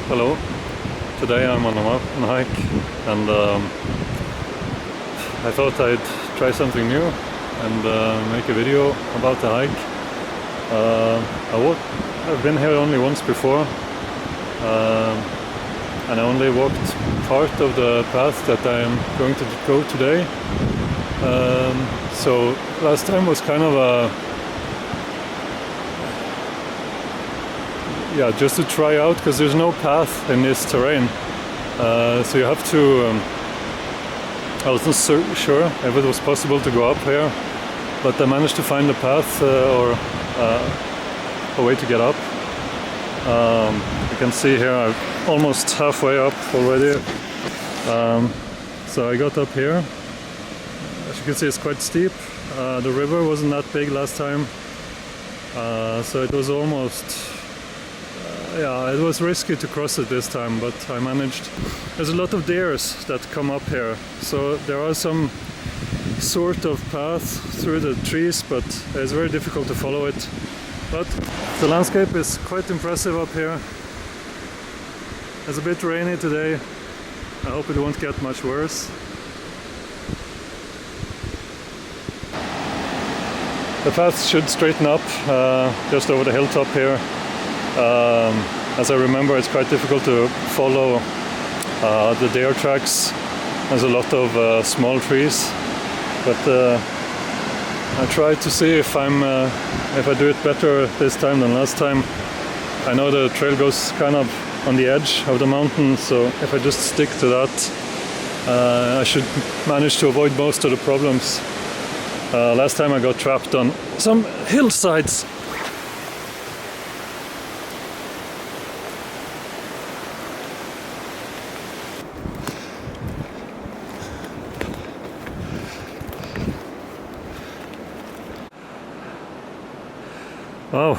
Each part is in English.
Hello. Today I'm on a hike, and I thought I'd try something new and make a video about the hike. I've been here only once before, and I only walked part of the path that I am going to go today. So last time was kind of just to try out, because there's no path in this terrain. So you have to, I wasn't sure if it was possible to go up here, but I managed to find a path or a way to get up. You can see here I'm almost halfway up already. So I got up here. As you can see, it's quite steep. The river wasn't that big last time, so it was almost it was risky to cross it this time, but I managed. There's a lot of deers that come up here, so there are some sort of path through the trees, but it's very difficult to follow it. But the landscape is quite impressive up here. It's a bit rainy today. I hope it won't get much worse. The path should straighten up just over the hilltop here. As I remember, it's quite difficult to follow the deer tracks. There's a lot of small trees, but I try to see if I do it better this time than last time. I know the trail goes kind of on the edge of the mountain, so if I just stick to that, I should manage to avoid most of the problems. Last time I got trapped on some hillsides. Wow,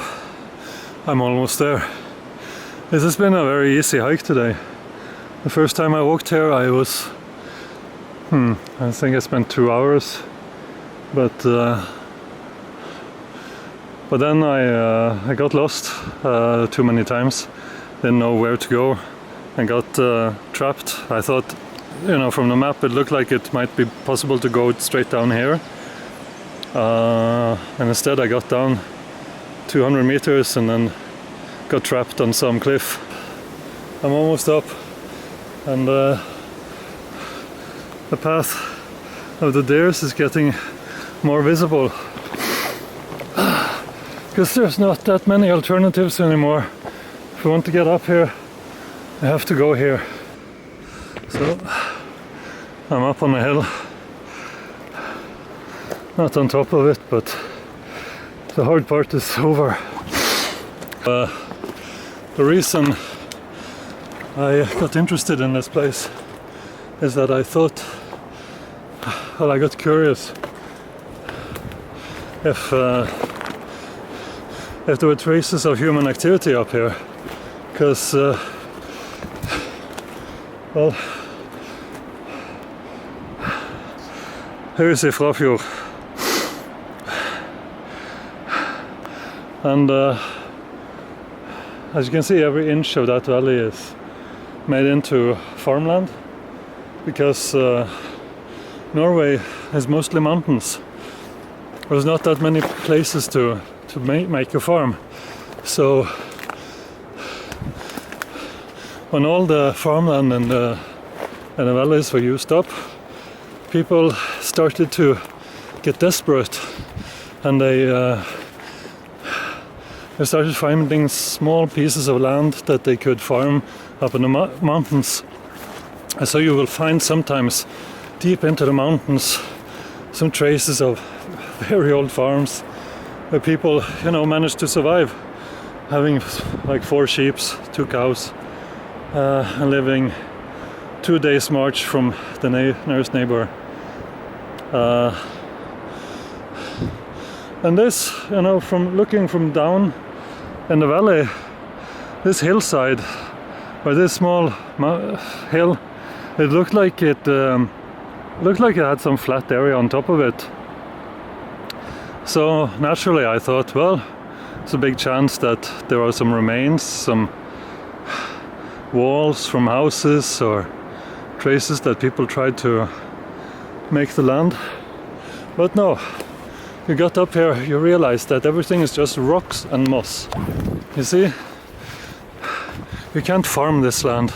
I'm almost there. This has been a very easy hike today. The first time I walked here I think I spent 2 hours, but then I got lost too many times, didn't know where to go, and got trapped. I thought, from the map it looked like it might be possible to go straight down here, and instead I got down 200 meters and then got trapped on some cliff. I'm almost up, and the path of the deers is getting more visible, because there's not that many alternatives anymore. If we want to get up here, I have to go here. So I'm up on a hill, not on top of it, but the hard part is over. The reason I got interested in this place is that I thought, I got curious if there were traces of human activity up here, because here is the Frafjord. And as you can see, every inch of that valley is made into farmland, because Norway is mostly mountains. There's not that many places to make a farm. So when all the farmland and the valleys were used up, people started to get desperate, and they started finding small pieces of land that they could farm up in the mountains. And so you will find sometimes deep into the mountains some traces of very old farms where people, managed to survive, having like 4 sheep, 2 cows, and living 2 days march from the nearest neighbor. And this, from looking from down in the valley, this hillside, or this small hill, it looked like it had some flat area on top of it. So naturally I thought, well, it's a big chance that there are some remains, some walls from houses or traces that people tried to make the land. But no, you got up here, you realize that everything is just rocks and moss. You see, you can't farm this land.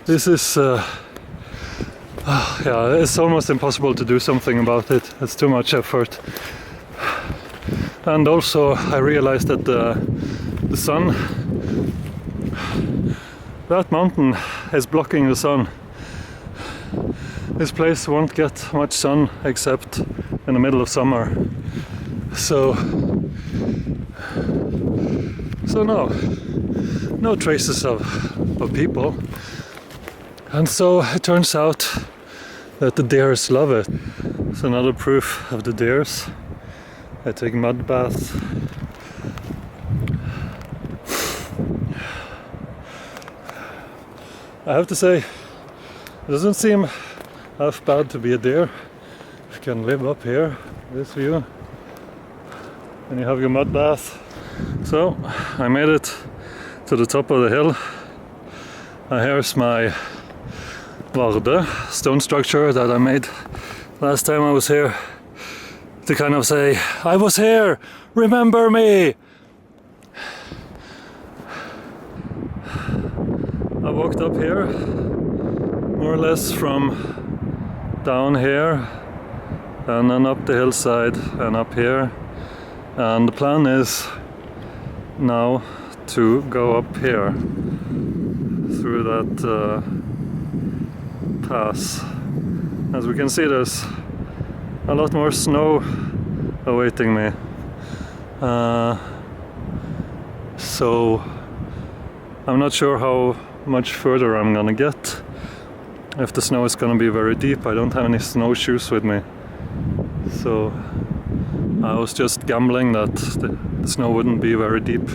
This is yeah, it's almost impossible to do something about it. It's too much effort. And also I realized that the sun, that mountain is blocking the sun. This place won't get much sun except in the middle of summer. So no traces of people. And so it turns out that the deers love it. It's another proof of the deers. I take mud baths. I have to say, it doesn't seem half bad to be a deer. You can live up here, this view, and you have your mud bath. So I made it to the top of the hill. Here's my Varde stone structure that I made last time I was here, to kind of say, I was here, remember me! I walked up here, more or less from down here, and then up the hillside and up here. And the plan is now to go up here through that pass. As we can see, there's a lot more snow awaiting me. So I'm not sure how much further I'm gonna get. If the snow is gonna be very deep, I don't have any snowshoes with me. So I was just gambling that the snow wouldn't be very deep.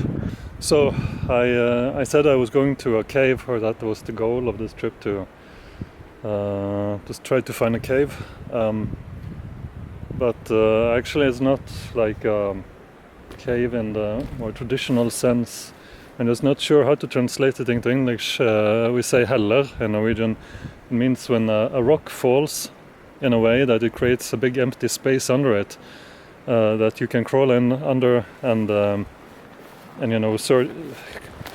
So I said I was going to a cave, or that was the goal of this trip, to just try to find a cave. But actually it's not like a cave in the more traditional sense. I'm just not sure how to translate it into English. We say heller in Norwegian. It means when a rock falls in a way that it creates a big empty space under it, that you can crawl in under and you know,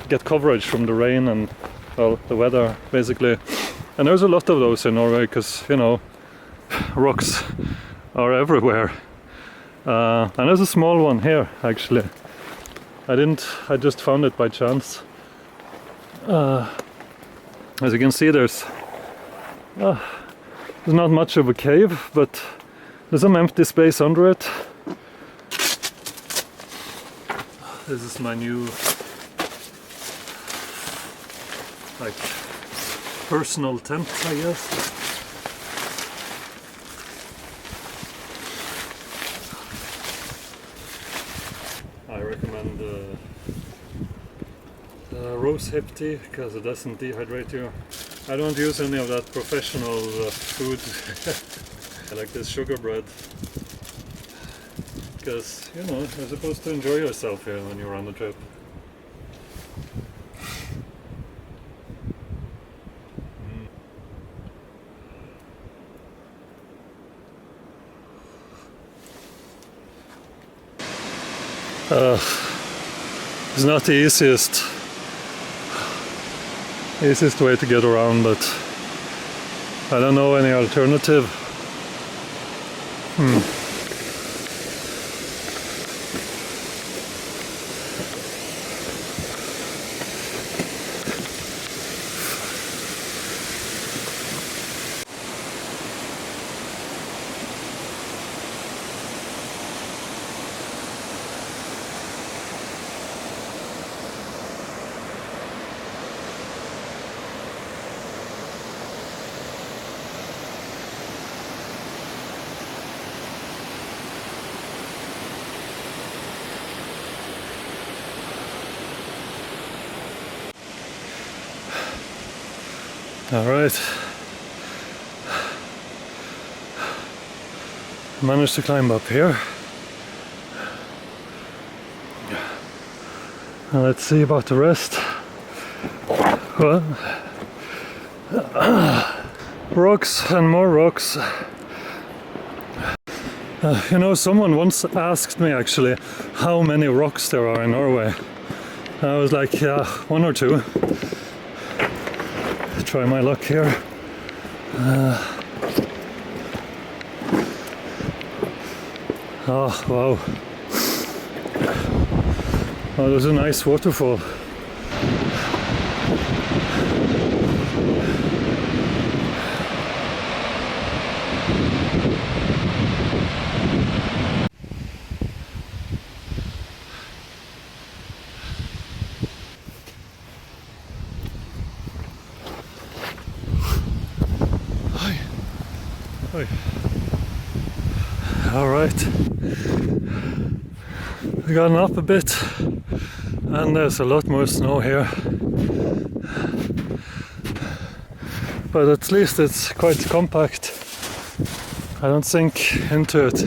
get coverage from the rain and, well, the weather basically. And there's a lot of those in Norway because, you know, rocks are everywhere. And there's a small one here actually. I just found it by chance. As you can see, there's not much of a cave, but there's some empty space under it. This is my new, like, personal tent, I guess. I recommend rose hip tea because it doesn't dehydrate you. I don't use any of that professional food. I like this sugar bread because, you know, you're supposed to enjoy yourself here when you're on the trip. It's not the easiest way to get around, but I don't know any alternative. All right, managed to climb up here. Now let's see about the rest. Well, rocks and more rocks. You know, someone once asked me actually how many rocks there are in Norway. I was like, yeah, one or two. Try my luck here. Oh, wow. Oh, there's a nice waterfall. Oi. All right. I've gotten up a bit, and there's a lot more snow here. But at least it's quite compact. I don't sink into it.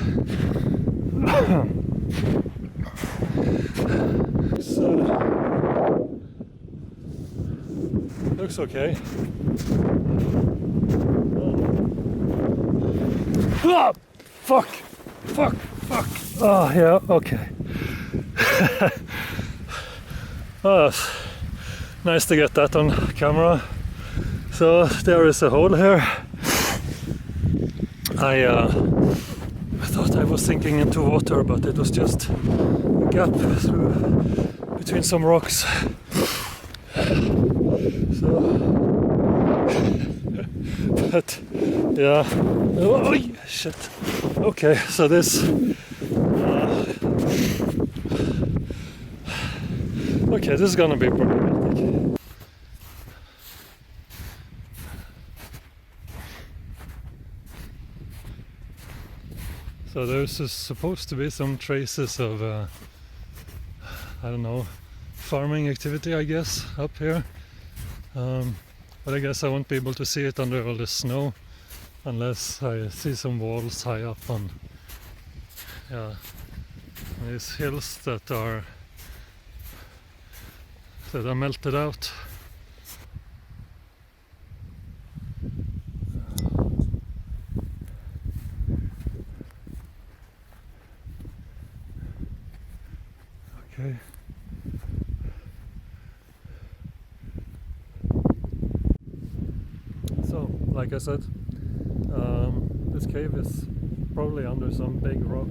Looks okay. Ah! Fuck! Fuck! Fuck! Oh, yeah, okay. Oh, nice to get that on camera. So there is a hole here. I thought I was sinking into water, but it was just a gap between some rocks. So, but yeah. Oh, shit. Okay, so this. Okay, this is gonna be problematic. So there's supposed to be some traces of, I don't know, farming activity, I guess, up here. But I guess I won't be able to see it under all the snow unless I see some walls high up on these hills that are melted out. Okay. So, like I said, this cave is probably under some big rock.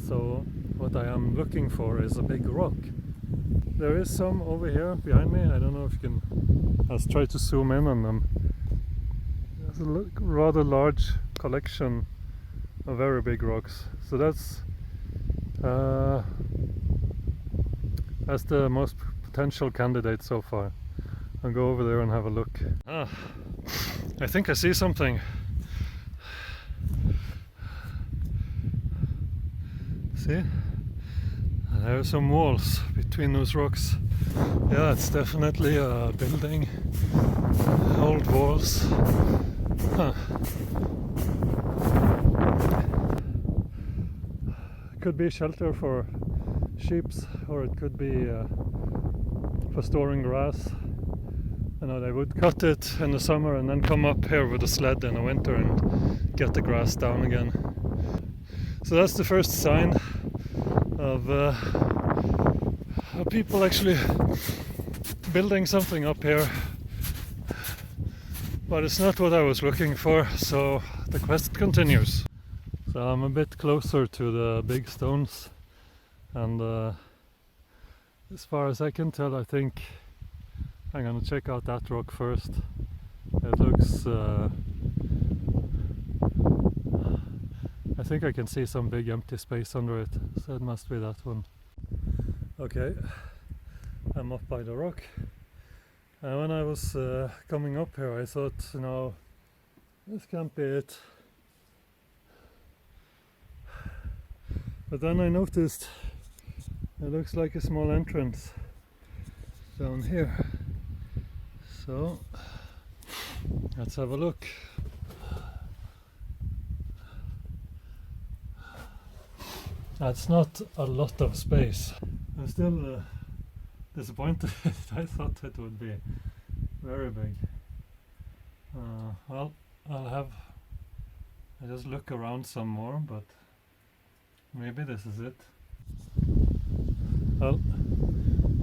So what I am looking for is a big rock. There is some over here behind me. I don't know if you can. Let's try to zoom in on them. There's a rather large collection of very big rocks. So that's the most potential candidate so far. I'll go over there and have a look. I think I see something. See? There are some walls between those rocks. Yeah, it's definitely a building. Old walls. Huh. Could be shelter for sheep, or it could be for storing grass. You know, they would cut it in the summer and then come up here with a sled in the winter and get the grass down again. So that's the first sign of people actually building something up here. But it's not what I was looking for, so the quest continues. So I'm a bit closer to the big stones, and as far as I can tell, I think I'm gonna check out that rock first. It looks I think I can see some big empty space under it, so it must be that one. Okay, I'm up by the rock, and when I was coming up here I thought, you know, this can't be it. But then I noticed it looks like a small entrance down here. So let's have a look. That's not a lot of space. I'm still disappointed. I thought it would be very big. Well, I just look around some more, but maybe this is it. Well,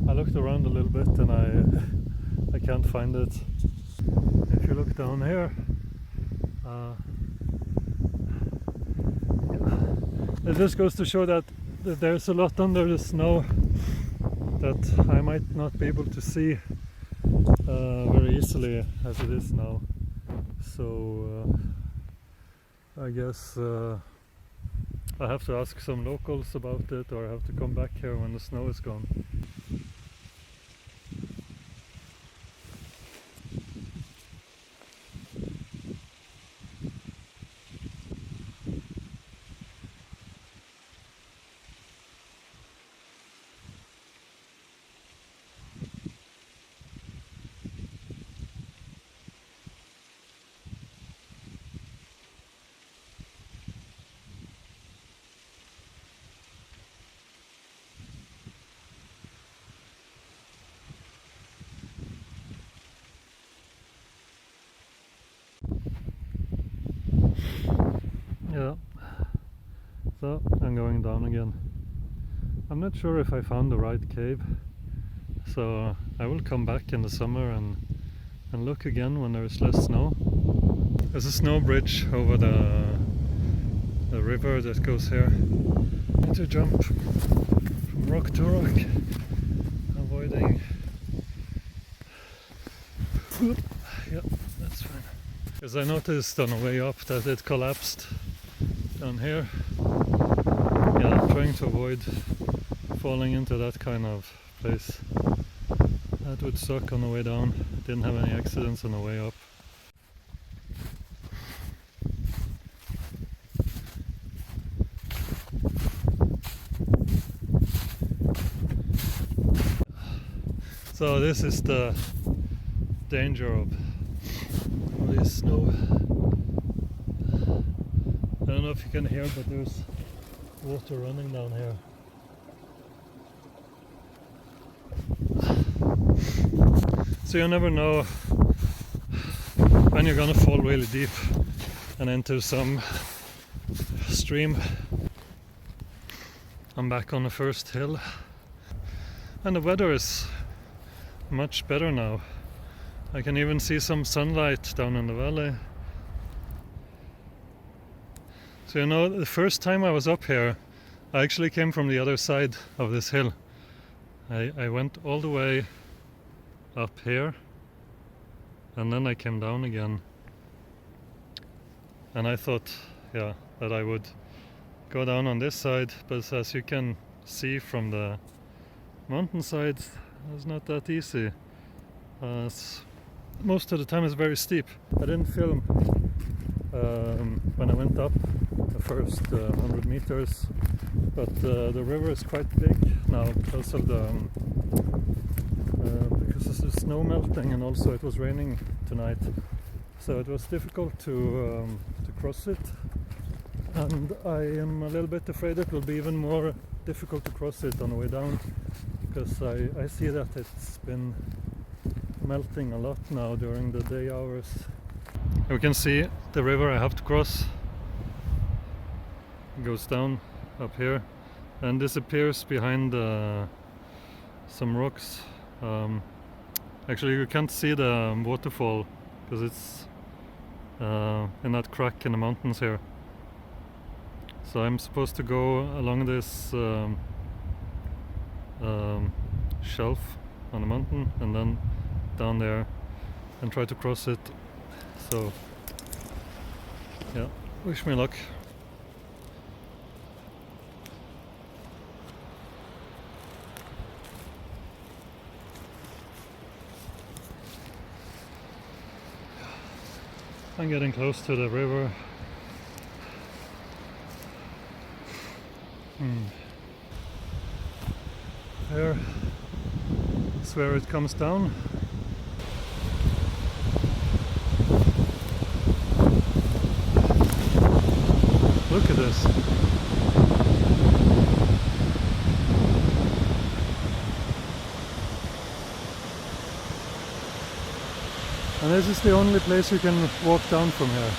I looked around a little bit and I can't find it. If you look down here, it just goes to show that there's a lot under the snow that I might not be able to see very easily as it is now. So I guess I have to ask some locals about it, or I have to come back here when the snow is gone. Yeah, so I'm going down again. I'm not sure if I found the right cave, so I will come back in the summer and look again when there is less snow. There's a snow bridge over the river that goes here. I need to jump from rock to rock, avoiding. Yeah, that's fine. Because I noticed on the way up that it collapsed down here. Yeah, I'm trying to avoid falling into that kind of place. That would suck on the way down. Didn't have any accidents on the way up. So this is the danger of this snow. I don't know if you can hear, but there's water running down here. So you never know when you're gonna fall really deep and into some stream. I'm back on the first hill, and the weather is much better now. I can even see some sunlight down in the valley. So you know, the first time I was up here, I actually came from the other side of this hill. I went all the way up here, and then I came down again. And I thought, yeah, that I would go down on this side, but as you can see from the mountainside, it's not that easy. Most of the time it's very steep. I didn't film when I went up the first 100 meters, but the river is quite big now because of the snow melting, and also it was raining tonight, so it was difficult to cross it, and I am a little bit afraid it will be even more difficult to cross it on the way down, because I see that it's been melting a lot now during the day hours. We can see the river I have to cross. It goes down up here and disappears behind some rocks. Actually, you can't see the waterfall because it's in that crack in the mountains here. So I'm supposed to go along this shelf on the mountain and then down there and try to cross it. So yeah, wish me luck. I'm getting close to the river. There is where it comes down. Look at this. And this is the only place you can walk down from here.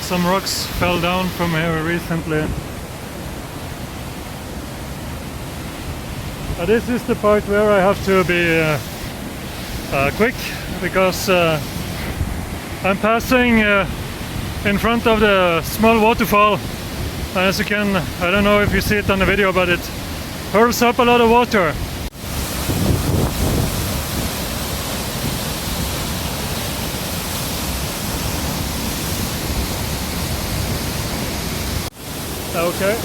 Some rocks fell down from here recently. This is the part where I have to be quick, because I'm passing in front of the small waterfall, and as you can, I don't know if you see it on the video, but it hurls up a lot of water. Okay,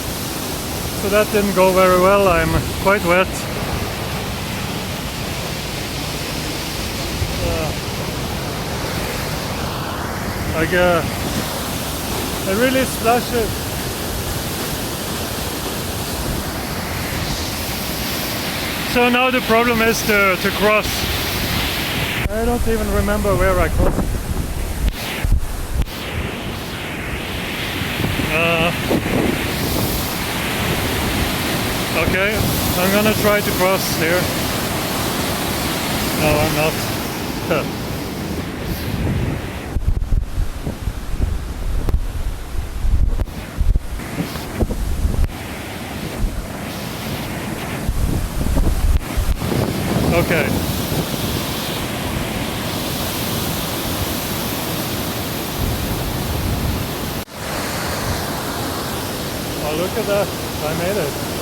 so that didn't go very well. I'm quite wet. It really splashes. So now the problem is to cross. I don't even remember where I crossed. Okay, I'm gonna try to cross here. No, I'm not. Okay. Oh, look at that. I made it.